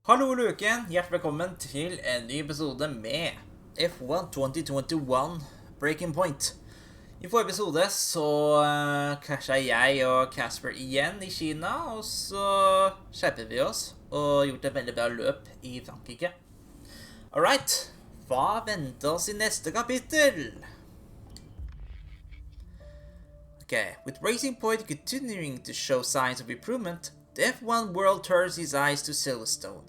Hallo Luken, hjertelig velkommen til en ny episode med F1 2021 Breaking Point. I forrige episode så krasjet jeg og Casper igjen i Kina, og så skjerpet vi oss og gjort et veldig bra løp i Frankrike. Alright, hva venter oss i neste kapittel? Okay, with Racing Point continuing to show signs of improvement, the F1 world turns his eyes to Silverstone,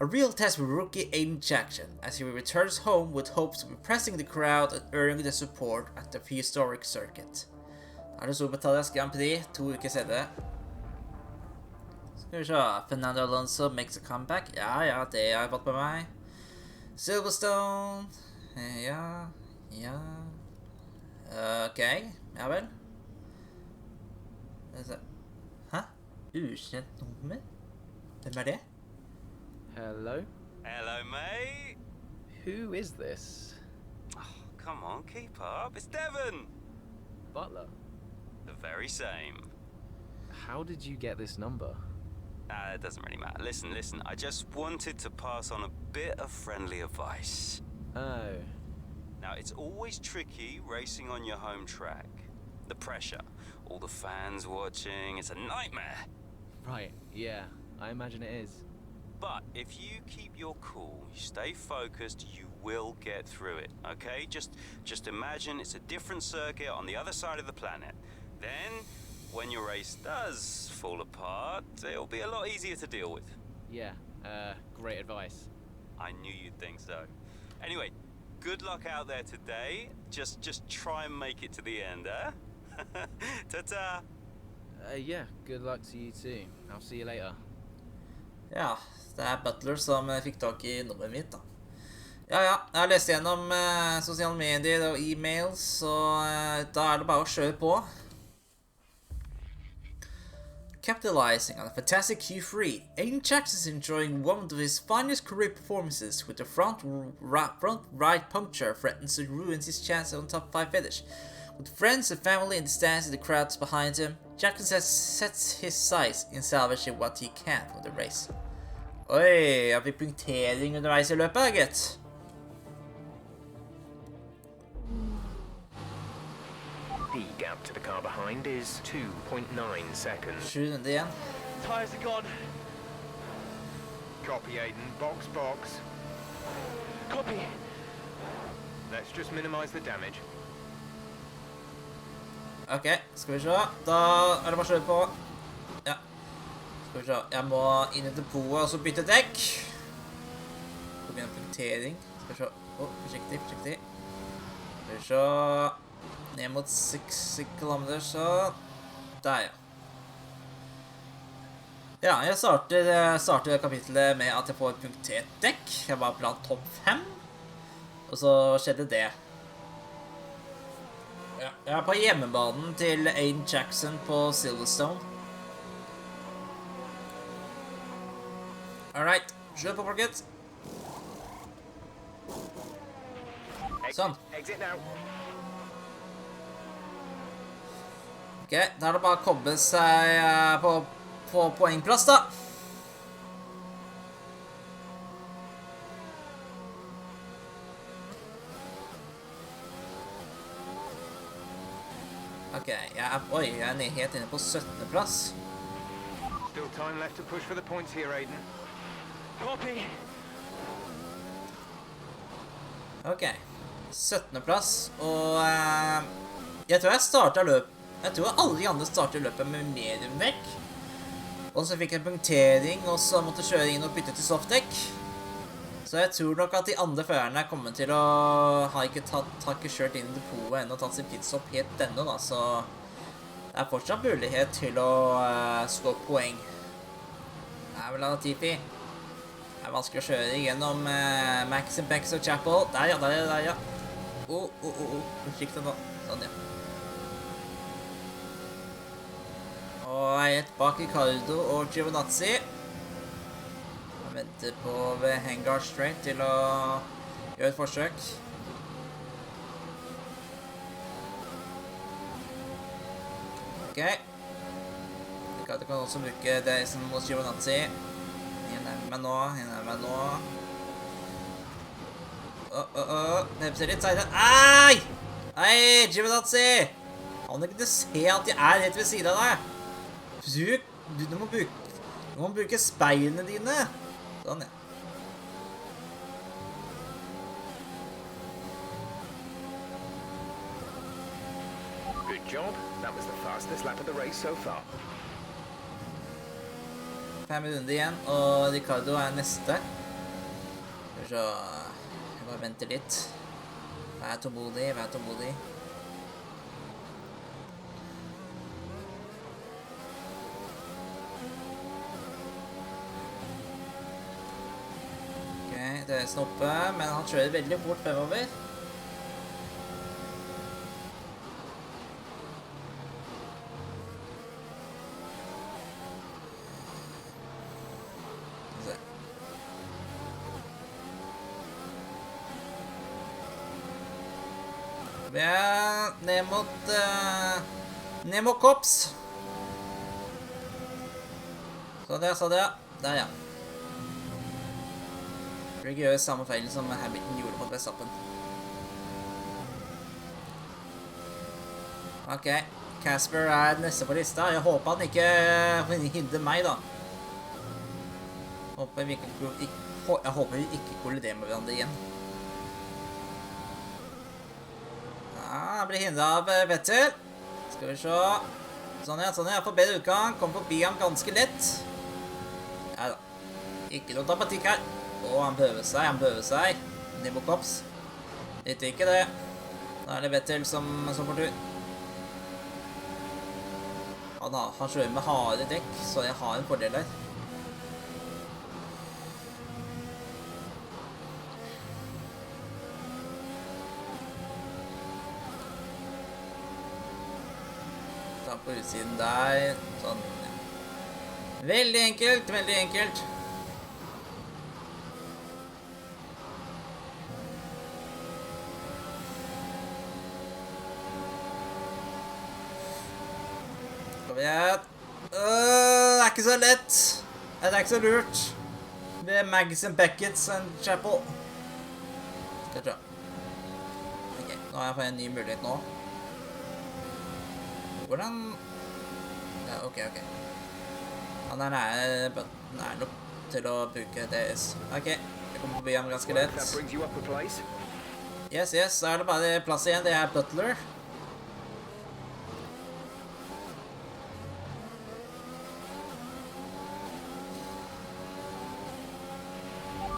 a real test for rookie Aiden Jackson, as he returns home with hopes of impressing the crowd and earning the support at the historic circuit. Det Storbritannias Grand Prix 2 uker senere. Skal vi se, Fernando Alonso makes a comeback. Ja, det har jeg fått på meg. Silverstone. Ja. Ok, ja vel. Hæ? Ukjent nummer? Hvem det? Hello? Hello, mate. Who is this? Oh, come on, keep up. It's Devon. Butler? The very same. How did you get this number? It doesn't really matter. Listen. I just wanted to pass on a bit of friendly advice. Oh. Now, it's always tricky racing on your home track. The pressure, all the fans watching, it's a nightmare. Right, yeah, I imagine it is. But if you keep your cool, you stay focused, you will get through it, okay? Just imagine it's a different circuit on the other side of the planet. Then, when your race does fall apart, it'll be a lot easier to deal with. Yeah, great advice. I knew you'd think so. Anyway, good luck out there today. Just try and make it to the end, eh? Ta-ta! Yeah, good luck to you too. I'll see you later. Ja, det Butler som fikk tak i nummeret mitt da. Ja, jeg har lest gjennom sosiale medier og e-mails, så da det bare å kjøre på. Capitalizing on a fantastic Q3, Aiden Jackson is enjoying one of his finest career performances with the front right puncture threatens to ruin his chance on top 5 finish. With friends and family in the stands and the crowds behind him, Jackson sets his sights in salvaging what he can from the race. Oi, jeg fikk punktering underveis i løpet, gitt. The gap to the car behind is 2.9 seconds. 7 runder igjen. Tyres are gone. Copy, Aiden. Box. Copy. Let's just minimize the damage. Ok, skal vi se. Da det bare å kjøre på. Ja. Skal vi se. Jeg må inn i depotet og så bytte dekk. Få en punktering. Skal vi se. Forsiktig. Skal vi se. Ned mot 6 kilometer, så der, ja. Ja, jeg starter kapitlet med at jeg får et punktert dekk. Jeg var blant topp 5. Og så skjedde det. Ja, jeg på hjemmebanen til Aiden Jackson på Silverstone. Alright, kjør på, folkens. Sånn. Exit now. Ok, da det bare å komme seg på poengplass da. Ok, jeg ned helt inne på 17. plass. Still time left to push for the points here, Aiden. Copy. Ok, 17. plass, og jeg tror jeg startet løpet. Jeg tror alle de andre startet løpet med mediumdekk. Og så fikk jeg punktering, og så måtte jeg kjøre inn og bytte til softdekk. Så jeg tror nok at de andre førerne kommer til å ha ikke kjørt inn i depotet enda og tatt sin pitstop helt enda da, så det er fortsatt mulighet til å slå poeng. Det vel Latifi. Det er vanskelig å kjøre igjennom Max, Bex og Chapel. Der ja. Forsiktig nå. Sånn, ja. Og jeg er helt bak Ricardo og Giovinazzi. Jeg venter på ved Hangar Straight til å gjøre et forsøk. Ok. Ricardo kan også bruke det som hos Giovinazzi. Igjen meg nå, hinner meg nå. Bremser litt senere. Ei! Ei, Jimenazzi! Han ikke se at jeg er rett ved siden av deg. Du må bruke speilene dine. Sånn, ja. Good job. That was the fastest lap of the race so far. 5 runder igjen, og Ricardo er neste. Så jeg bare venter litt. Vær tålmodig, vær tålmodig. Ok, det er stoppe, men han kjører veldig fort fremover. Vi er ned mot Kops. Sånn ja, sånn ja. Der ja. For ikke gjøre samme feil som Hamilton gjorde på Verstappen. Ok, Casper er neste på lista. Jeg håper han ikke hindrer meg da. Jeg håper vi ikke kolliderer med hverandre igjen. Han blir hindret av Vettel. Skal vi se. Sånn ja, jeg får bedre utgang. Kommer forbi ham ganske lett. Ja da. Ikke noe dramatikk her. Han prøver seg. Nemo Kops. Litt ikke det. Da er det Vettel som får tur. Han kjører med harde dekk, så jeg har en fordel der. På utsiden der, sånn, ja. Veldig enkelt, veldig enkelt. Kom igjen. Det er ikke så lett. Det er ikke så lurt. Det er Mags and Beckett and Chapel. Skal vi se. Ok, nå har jeg fått en ny mulighet nå. Hvordan? Ja, ok. Han er nær nok til å bruke DS. Ok, jeg kommer forbi ham ganske lett. Yes, så er det bare plass igjen. Det er Butler.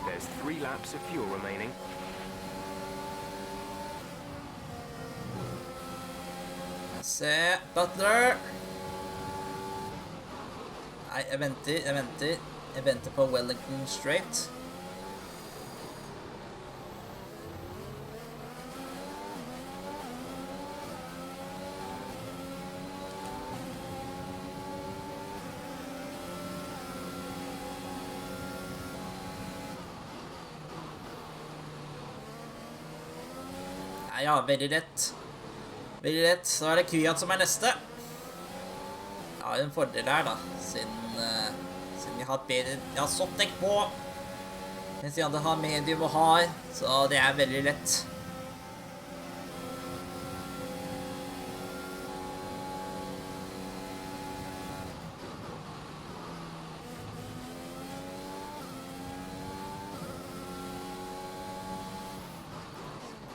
There's 3 laps of fuel remaining. Se, Butler. Nei, jeg venter på Wellington Straight. Ja, veldig lett. Veldig lett. Så er det Kvyat som er neste. Jeg har en fordel her da, siden jeg har sått dekk på. Mens de andre har medium og har, så det er veldig lett.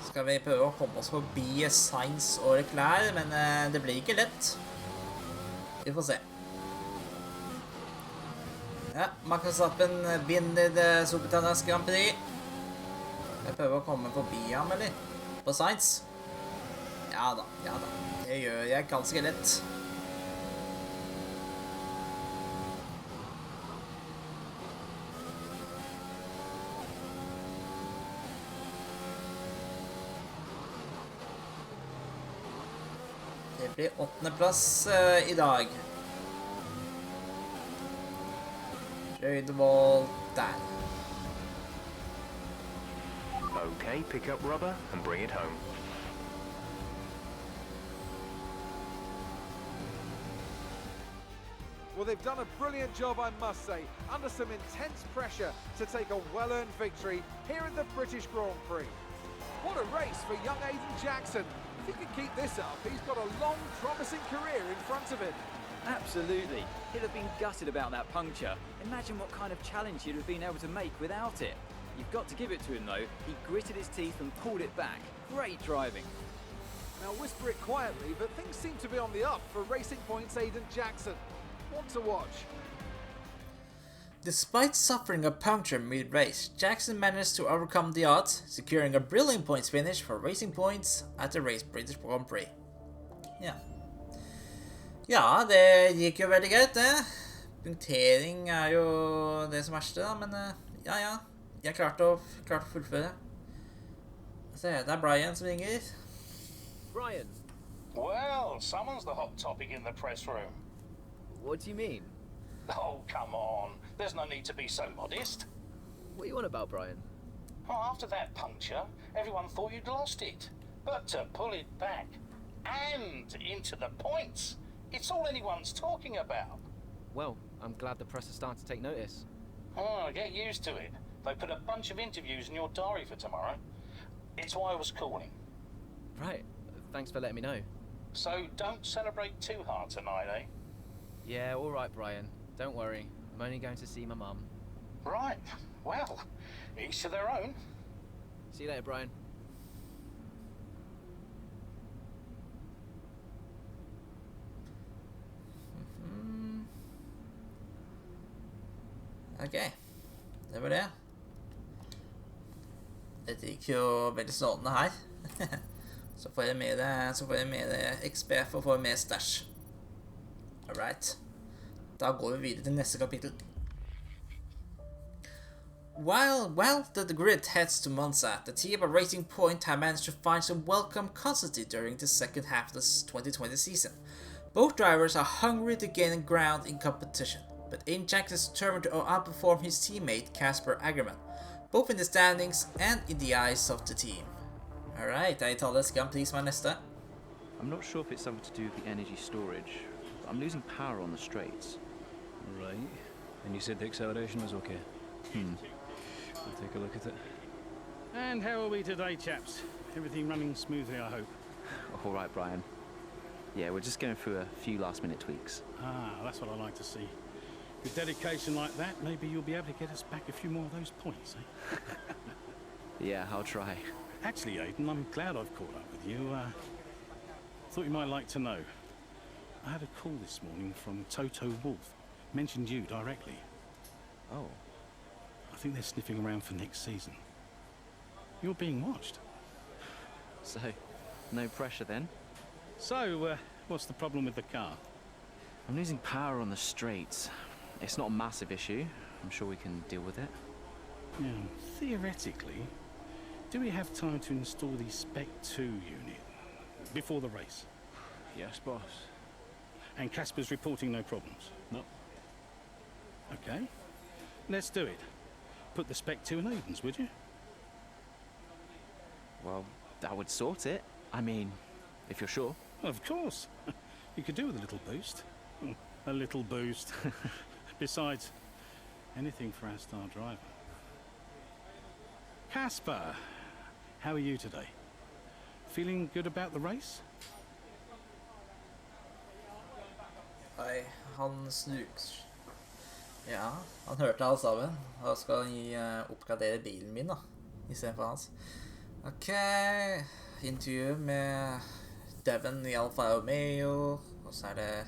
Skal vi prøve å komme oss forbi Syns og Leclerc, men det blir ikke lett. Vi får se. Ja, Verstappen vinner Storbritannias Grand Prix. Jeg prøver å komme forbi ham, eller? På Syns. Ja da. Det gjør jeg ganske lett. Det blir 8. plass i dag. Røydevål der. Okay, pick up rubber and bring it home. Well, they've done a brilliant job, I must say, under some intense pressure to take a well-earned victory here at the British Grand Prix. What a race for young Aiden Jackson. If he can keep this up, he's got a long, promising career in front of him. Absolutely. He'd have been gutted about that puncture. Imagine what kind of challenge he'd have been able to make without it. You've got to give it to him though. He gritted his teeth and pulled it back. Great driving. Now whisper it quietly, but things seem to be on the up for Racing Point's Aiden Jackson. One to watch. Despite suffering a puncture mid-race, Jackson managed to overcome the odds, securing a brilliant points finish for Racing Points at the race British Grand Prix. Ja. Ja, det gikk jo veldig greit, det. Punktering er jo det som verste, da, men ja. Jeg klarte å fullføre. Se, det er Brian som ringer. Brian, Well, someone's the hot topic in the press room. what do you mean? Oh, come on. There's no need to be so modest. What are you on about, Brian? Well, after that puncture, everyone thought you'd lost it. But to pull it back and into the points, it's all anyone's talking about. Well, I'm glad the press is starting to take notice. Oh, get used to it. They put a bunch of interviews in your diary for tomorrow. It's why I was calling. Right, thanks for letting me know. So don't celebrate too hard tonight, eh? Yeah, all right, Brian. Don't worry. I'm only going to see my mum. Right. Well, each to their own. See you later, Brian. Ok, det var det. Dette gikk jo veldig strålende her. Så får jeg mer XP for å få mer stash. Alright. Da går vi videre til neste kapittel. While the grid heads to Monza, the team at Racing Point have managed to find some welcome consistency during the second half of the 2020 season. Both drivers are hungry to gain ground in competition, but Aiden Jackson is determined to outperform his teammate Casper Aggerman, both in the standings and in the eyes of the team. Alright, jeg tar det. Skal han please meg neste? I'm not sure if it's something to do with the energy storage, but I'm losing power on the straights. Right. And you said the acceleration was okay? We'll take a look at it. And how are we today, chaps? Everything running smoothly, I hope. All right, Brian. Yeah, we're just going through a few last-minute tweaks. Ah, that's what I like to see. With dedication like that, maybe you'll be able to get us back a few more of those points, eh? Yeah, I'll try. Actually, Aiden, I'm glad I've caught up with you. Thought you might like to know. I had a call this morning from Toto Wolff. Mentioned you directly. Oh. I think they're sniffing around for next season. You're being watched. So, no pressure then? So, what's the problem with the car? I'm losing power on the straights. It's not a massive issue. I'm sure we can deal with it. Yeah, theoretically, do we have time to install the Spec 2 unit before the race? Yes, boss. And Casper's reporting no problems? No. Okay, let's do it. Put the Spec 2 in Aiden's, would you? Well, that would sort it. I mean, if you're sure. Of course. You could do with a little boost. A little boost. Besides, anything for our star driver. Casper, how are you today? Feeling good about the race? Oi, han snuks. Ja, han hørte alt sammen. Da skal han oppgradere bilen min da, I stedet for hans. Ok, intervju med Devon I Alfa Romeo, og så det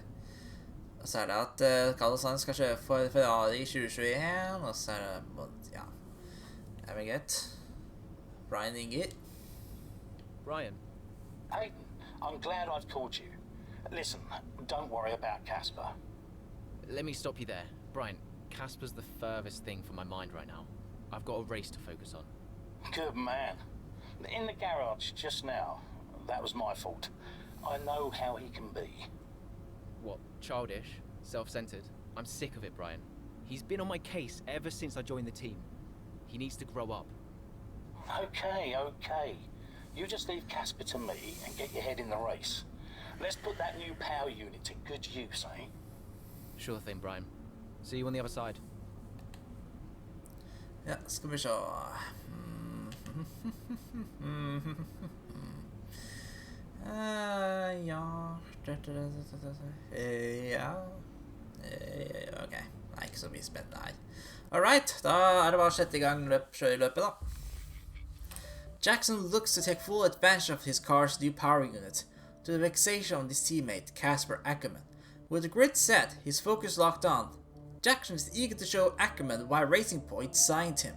at Carlos Sainz skal kjøre for Ferrari I 2021, og så det, ja, det vel greit. Brian ringer. Brian. Aiden, I'm glad I've called you. Listen, don't worry about Casper. Let me stop you there. Brian, Casper's the furthest thing from my mind right now. I've got a race to focus on. Good man. In the garage just now, that was my fault. I know how he can be. What, childish? Self-centered? I'm sick of it, Brian. He's been on my case ever since I joined the team. He needs to grow up. Okay. You just leave Casper to me and get your head in the race. Let's put that new power unit to good use, eh? Sure thing, Brian. See you on the other side. Ja, skal vi se. Ja. Ok. Nei, ikke så mye spennende her. Alright, da det bare å sette i gang løpet da. Jackson looks to take full advantage of his car's new power unit, to the vexation of his teammate, Casper Ackerman. With the grid set, his focus locked on, Jackson is eager to show Ackerman why Racing Point signed him.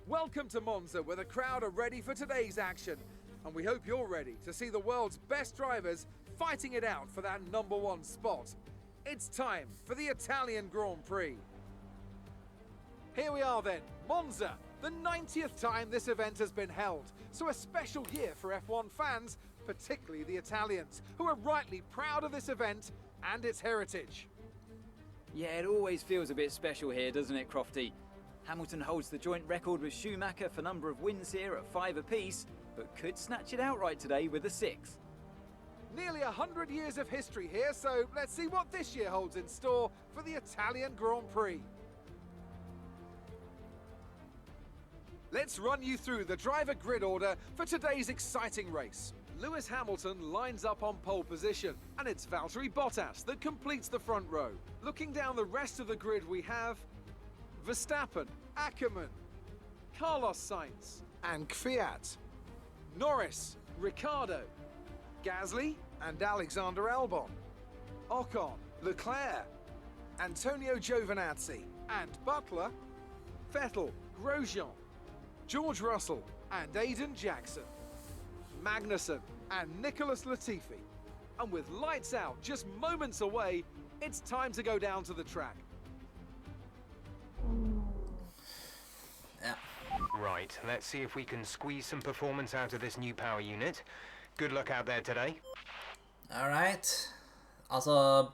Welcome to Monza, where the crowd are ready for today's action. And we hope you're ready to see the world's best drivers fighting it out for that #1 spot. It's time for the Italian Grand Prix. Here we are then, Monza, the 90th time this event has been held. So a special year for F1 fans, particularly the Italians, who are rightly proud of this event and its heritage. Yeah, it always feels a bit special here, doesn't it, Crofty? Hamilton holds the joint record with Schumacher for number of wins here at 5 apiece, but could snatch it outright today with a 6. Nearly 100 years of history here, so let's see what this year holds in store for the Italian Grand Prix. Let's run you through the driver grid order for today's exciting race. Lewis Hamilton lines up on pole position, and it's Valtteri Bottas that completes the front row. Looking down the rest of the grid, we have Verstappen, Ackerman, Carlos Sainz, and Kvyat. Norris, Ricciardo, Gasly, and Alexander Albon. Ocon, Leclerc, Antonio Giovinazzi, and Butler, Vettel, Grosjean, George Russell, and Aiden Jackson. Magnussen and Nicholas Latifi. And with lights out just moments away, it's time to go down to the track. Ja. Right, let's see if we can squeeze some performance out of this new power unit. Good luck out there today. Alright. Altså,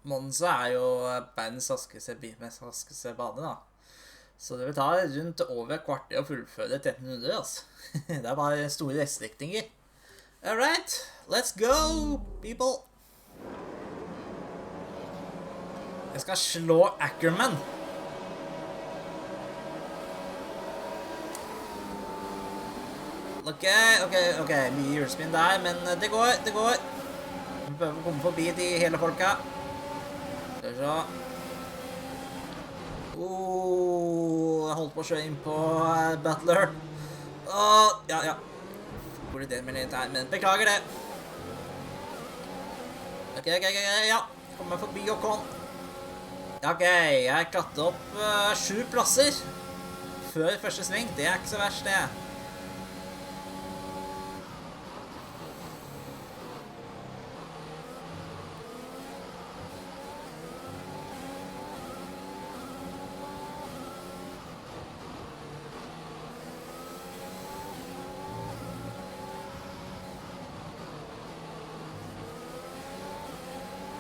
Monza jo verdens mest raskeste bane da. Så det vil ta rundt over et kvarter å fullføre 1300, altså. Det bare store restrekninger. Alright, let's go, people! Jeg skal slå Ackerman. Ok, mye hjulspinn der, men det går. Vi prøver å komme forbi de hele folka. Skal vi se. Jeg holdt på å kjøre inn på Butler. Ja. Hvor det med litt her, men beklager det. Ok, ja. Kommer forbi Ocon. Ok, jeg klattet opp 7 plasser før første sving. Det ikke så verst, det.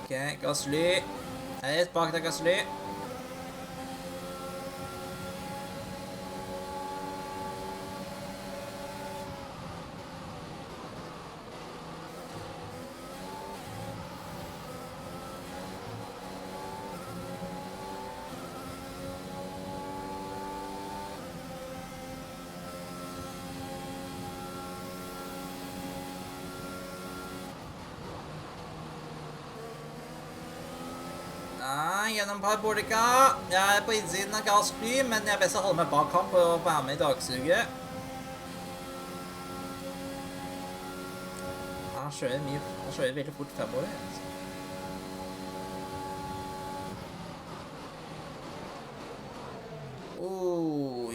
Ok, Gasly. Rett bak deg, Gasly. Gjennom parabolica. Jeg på innsiden av Gasly, men jeg best holde meg bak ham for å være med i dagsuget. Han kjører veldig fort fremover.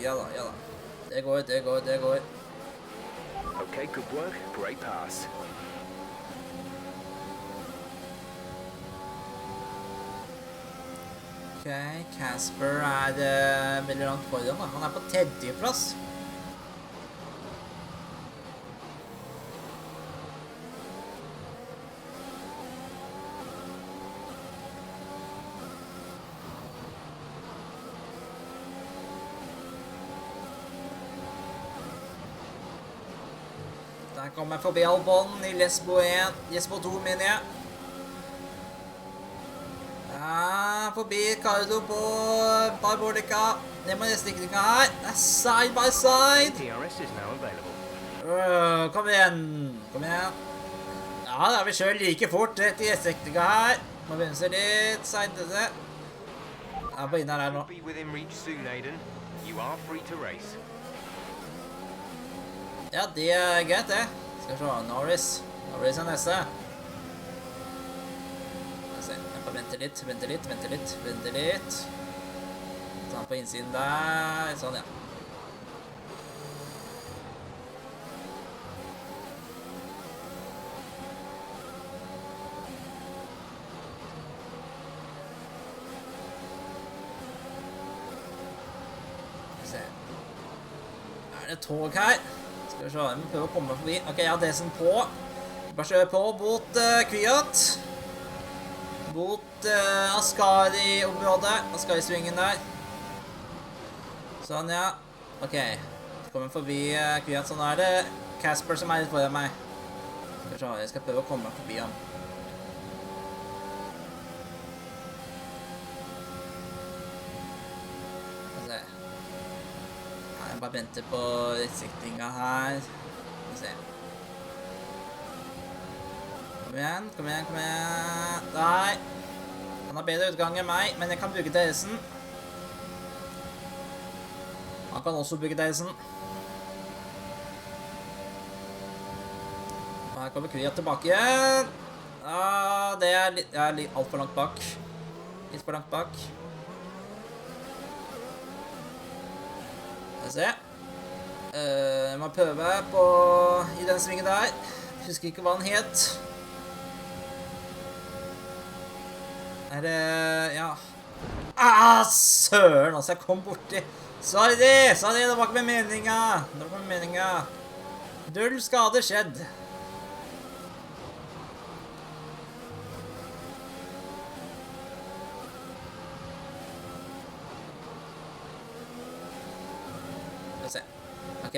Ja da. Det går. Okay, good work. Great pass. Ok, Casper veldig langt foran da. Han på 3. plass. Der kommer jeg forbi Albon i Lesbo 2, mener jeg. Ja, forbi Cardo på Barbordica. Det må neste ikke her. Det side by side. DRS is now available. Kom igjen. Kom igjen. Ja, da har vi kjørt like fort rett i S-sektinga her. Må venstre litt, side til det. Ja, på innan her nå. Be within reach soon, Aiden. You are free to race. Ja, det greit det. Skal vi se, Norris. Norris neste. Jeg får vente litt. Ta den på innsiden der. Sånn, ja. Er det tog her? Skal vi se, vi må prøve å komme forbi. Ok, jeg har desen på. Bare kjøre på mot Kviat. Mot Ascari-området. Ascari-svingen der. Sånn, ja. Ok. Så kommer vi forbi Kviat. Sånn er det Casper som er litt foran meg. Skal vi se, jeg skal prøve å komme forbi ham. Jeg bare venter på retsiktinga her. Skal vi se. Kom igjen. Der. Han har bedre utgang enn meg, men jeg kan bruke DRS-en. Han kan også bruke DRS-en. Her kommer Kviat tilbake igjen. Ja, det er litt alt for langt bak. Litt for langt bak. Skal vi se. Jeg må prøve på i den svingen der. Husker ikke hva den het. Er det... ja. Søren, altså, jeg kom borti. Sorry, det var ikke med meninga. Null skade skjedd. Ok,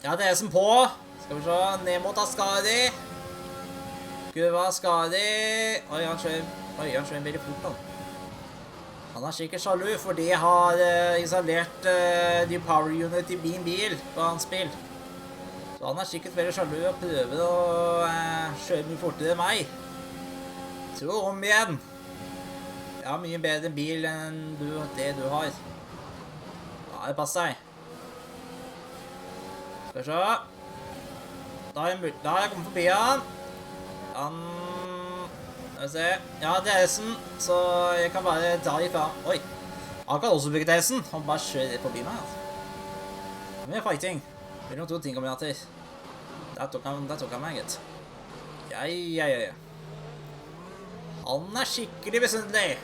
ja, det er som på. Skal vi se, ned mot Ascari. Kurva Ascari. Oi, han kjører veldig fort da. Han er sikkert sjalu, fordi jeg har installert New Power Unit i min bil på hans bil. Så han er sikkert veldig sjalu og prøver å kjøre mye fortere enn meg. Tro om igjen. Jeg har mye bedre bil enn det du har. Ja, det passer seg. Skal vi se. Da har jeg kommet forbi han. Skal vi se. Ja, DRS-en, så jeg kan bare dra ifra. Oi, han kan også bruke DRS-en. Han bare kjører det forbi meg, altså. Det er fighting. Det er noen to ting, kamerater. Der tok han meg, gitt. Ja. Han er skikkelig besundelig.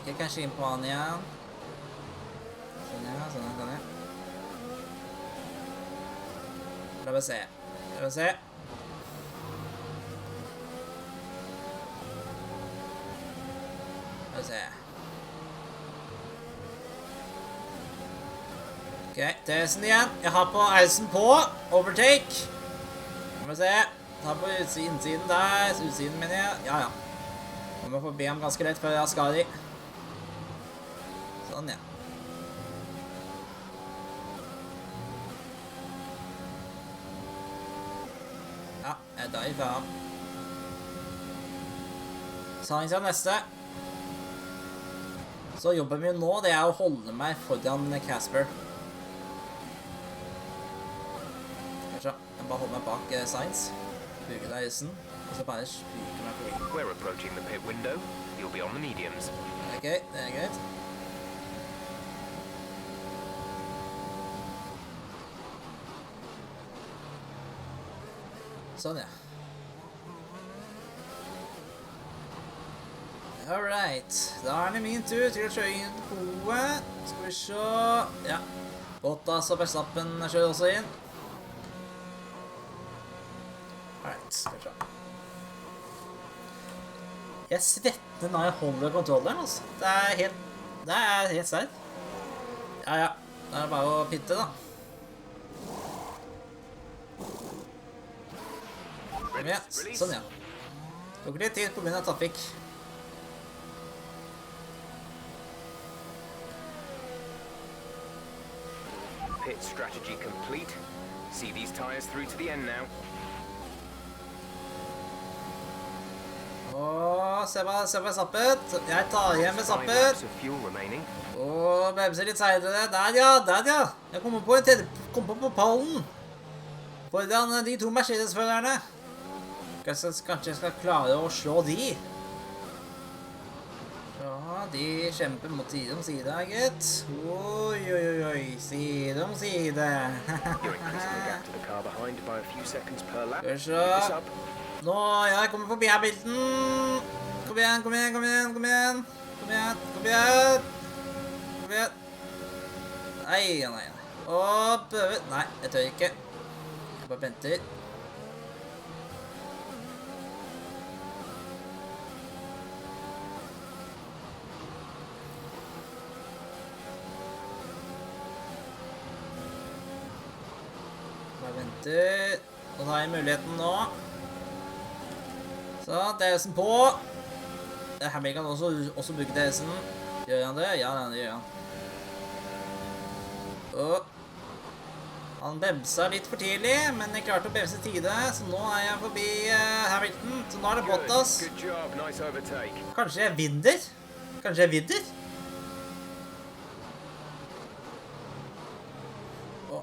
Gikk jeg kanskje inn på han igjen. Sånn ja. La meg se. Ok, DRS-en igjen. Jeg har på eisen på. Overtake. La meg se. Ta på innsiden der. Utsiden mener jeg. Ja. Jeg må forbi ham ganske lett før Ascari. Sånn, ja. Ja, jeg drar ifra ham. Sainz er neste. Så jobben min nå, det er å holde meg foran Casper. Kanskje, jeg bare holder meg bak Sainz. Bruker deg isen. Og så bare stryker meg forbi. We're approaching the pit window. You'll be on the mediums. Ok, det er greit. Sånn, ja. Alright. Da er det min tur til å kjøre inn på poet. Skal vi se. Ja. Bottas og Verstappen kjører også inn. Alright, skal vi se. Jeg svetter når jeg holder kontrolleren, altså. Det er helt sær. Ja, ja. Da er det bare å pitte, da. Ja, sånn, ja. Tok litt tid på grunn av trafikk. Pit strategy complete. See these tires through to the end now. Åh, se på zappet. Jeg tar igjen med zappet. Åh, bremser litt seidere. Der ja. Jeg kommer på pallen. Foran de to Mercedes-førerne. Kanskje jeg skal klare å slå de. Ja, de kjemper mot side om side, gitt. Oi, side om side. Skal vi se. Nå, jeg kommer forbi her bilden. Kom igjen. Nei. Og prøver. Nei, jeg tør ikke. Jeg bare venter. Bare venter. Nå har jeg muligheten nå. Så, DS-en på. Hamilton kan også bruke DS-en. Gjør han det? Ja, det gjør han. Og han bremsa litt for tidlig, men jeg klarte å bremse i tide, så nå er jeg forbi Hamilton. Så nå er det Bottas. Kanskje jeg vinner?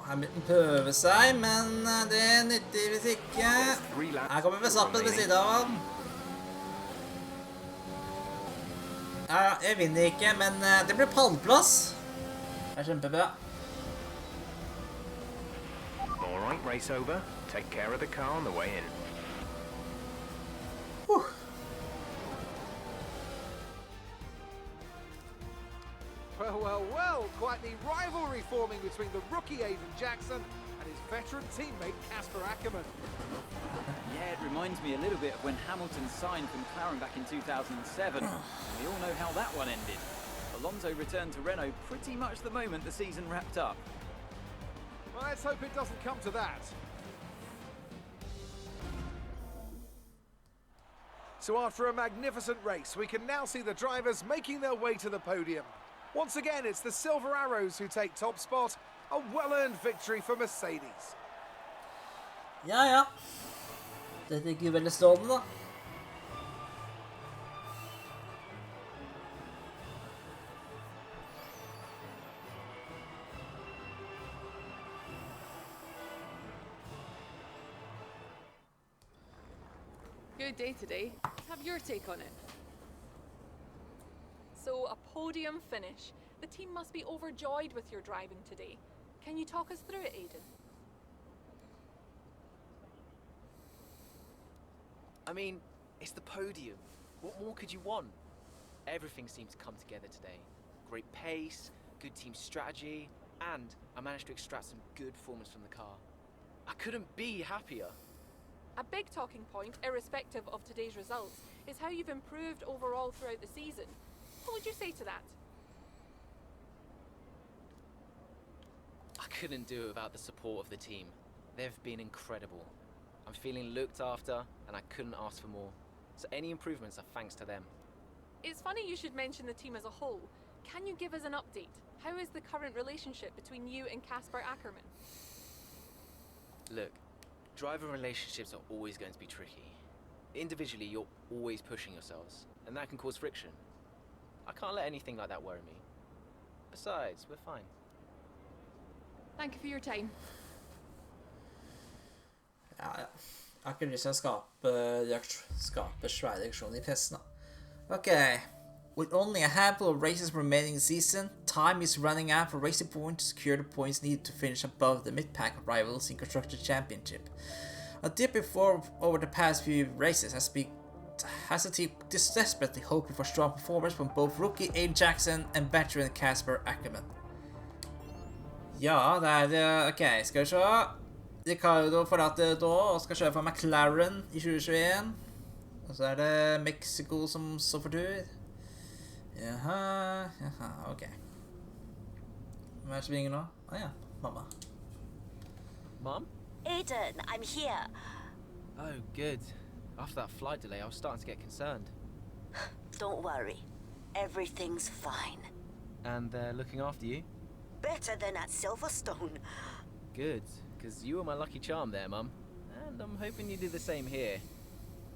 Hamilton prøver seg, men det nytter hvis ikke. Her kommer Verstappen ved siden av han. Ja, jeg vinner ikke, men det blir pallplass. Det er kjempebra. All right, race over. Take care of the car on the way in. Well, quite the rivalry forming between the rookie Aiden Jackson and his veteran teammate Casper Ackerman. Yeah, it reminds me a little bit of when Hamilton signed for McLaren back in 2007. And we all know how that one ended. Alonso returned to Renault pretty much the moment the season wrapped up. Well, let's hope it doesn't come to that. So after a magnificent race, we can now see the drivers making their way to the podium. Once again, it's the Silver Arrows who take top spot. A well-earned victory for Mercedes. Ja. Dette gikk jo veldig strålende, da. Good day today. Have your take on it. So, a podium finish. The team must be overjoyed with your driving today. Can you talk us through it, Aiden? I mean, it's the podium. What more could you want? Everything seems to come together today. Great pace, good team strategy, and I managed to extract some good performance from the car. I couldn't be happier. A big talking point, irrespective of today's results, is how you've improved overall throughout the season. What would you say to that? I couldn't do it without the support of the team. They've been incredible. I'm feeling looked after, and I couldn't ask for more. So any improvements are thanks to them. It's funny you should mention the team as a whole. Can you give us an update? How is the current relationship between you and Casper Ackerman? Look, driver relationships are always going to be tricky. Individually, you're always pushing yourselves, and that can cause friction. I can't let anything like that worry me. Besides, we're fine. Thank you for your time. Ja. Jeg har ikke lyst til å skape svære reaksjoner I pressen, da. Okay. With only a handful of races remaining this season, time is running out for Racing Point to secure the points needed to finish above the mid-pack rivals in Constructor Championship. A dip before over the past few races has the team desperately hoping for strong performance from both rookie Aiden Jackson and veteran Casper Ackerman. Ja, det ok, skal vi se. Ricardo forlater da og skal kjøre for McLaren I 2021. Og så er det Mexico som står for tur. Jaha, ok. Hvem er det som ringer nå? Ja, mamma. Mum? Aiden, I'm here. Oh, good. After that flight delay, I was starting to get concerned. Don't worry. Everything's fine. And they're looking after you? Better than at Silverstone. Good, because you were my lucky charm there, Mum. And I'm hoping you do the same here.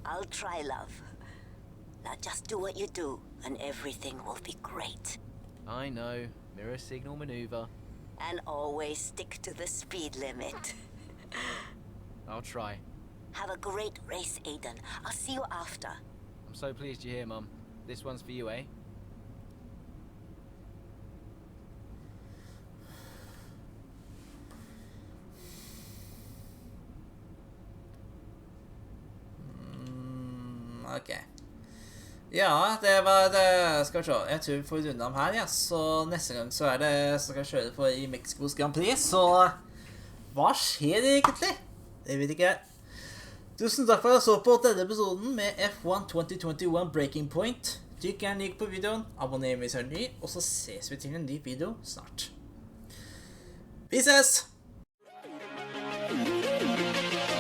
I'll try, love. Now just do what you do, and everything will be great. I know. Mirror signal maneuver. And always stick to the speed limit. I'll try. Have a great race, Aiden. I'll see you after. I'm so pleased you're here, Mum. This one's for you, eh? Ok. Ja, det var det. Skal vi se. Jeg tror vi får runde om her, ja. Så neste gang så er det så skal jeg kjøre for i Mexicos Grand Prix. Så hva skjer egentlig? Det vet ikke jeg. Tusen takk for at du så på denne episoden med F1 2021 Breaking Point. Trykk gjerne like på videoen, abonner hvis du er ny, og så ses vi til en ny video snart. Vi ses! We'll be right back.